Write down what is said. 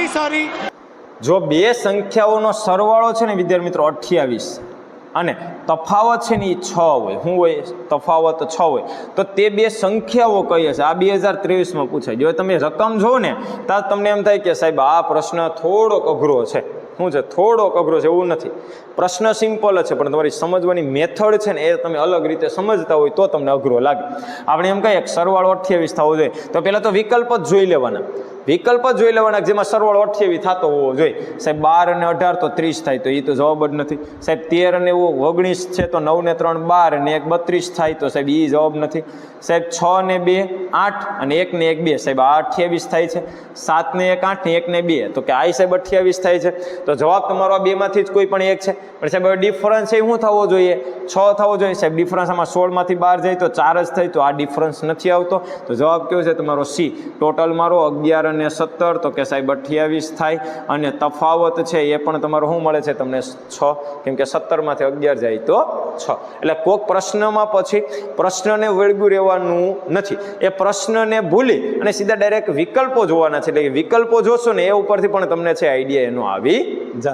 Sorry. જો બે સંખ્યાઓનો સરવાળો છે ને વિદ્યાર્થી મિત્રો 28 અને તફાવત છે ને એ 6 હોય, શું હોય? તફાવત 6 હોય, તો તે બે સંખ્યાઓ કઈ હશે? આ 2023માં પૂછાય. જો તમે રકમ જોવો ને તો તમને એમ થાય કે સાહેબ આ પ્રશ્ન થોડોક અઘરો છે. શું છે? થોડોક અઘરો છે એવું નથી. પ્રશ્ન સિમ્પલ જ છે, પણ તમારી સમજવાની મેથડ છે ને એ તમે અલગ રીતે સમજતા હોય તો તમને અઘરો લાગે. આપણે એમ કહીએ સરવાળો 28 થવો જોઈએ, તો પહેલાં તો વિકલ્પ જ જોઈ લેવાના. વિકલ્પ જ જોઈ લેવાના જેમાં સરવાળો 28 થતો હોવો જોઈએ. સાહેબ 12 અને 18 તો 30 થાય, તો એ તો જવાબ જ નથી. સાહેબ 13 અને 19 છે તો 9 ને 3 12 અને 1 32 થાય, તો સાહેબ એ જવાબ નથી. સાહેબ 6 ને 2 8 અને 1 ને 1 2, સાહેબ આ 28 થાય છે. 7 ને 1 8 ને 1 ને 2, તો કે આ સાહેબ 28 થાય છે. તો જવાબ તમારો આ બેમાંથી જ કોઈ પણ એક છે. પણ સાહેબ હવે ડિફરન્સ એ શું થવો જોઈએ? 6 થવો જોઈએ. સાહેબ ડિફરન્સ આમાં 16 માંથી 12 જાય તો 4 જ થાય, તો આ ડિફરન્સ નથી આવતો. તો જવાબ કયો છે તમારો? સી. ટોટલ મારો 11 અને 17, તો કે સાહેબ 28 થાય. અને તફાવત છે એ પણ તમારો શું મળે છે તમને? 6, કેમ કે 17 માંથી 11 જાય તો 6. એટલે કોઈક પ્રશ્નમાં પછી પ્રશ્નને વળગું રહેવાનું નથી, એ પ્રશ્નને ભૂલી અને સીધા ડાયરેક્ટ વિકલ્પો જોવાના છે. એટલે કે વિકલ્પો જોશો ને એ ઉપરથી પણ તમને છે આઈડિયા એનો આવી જશે.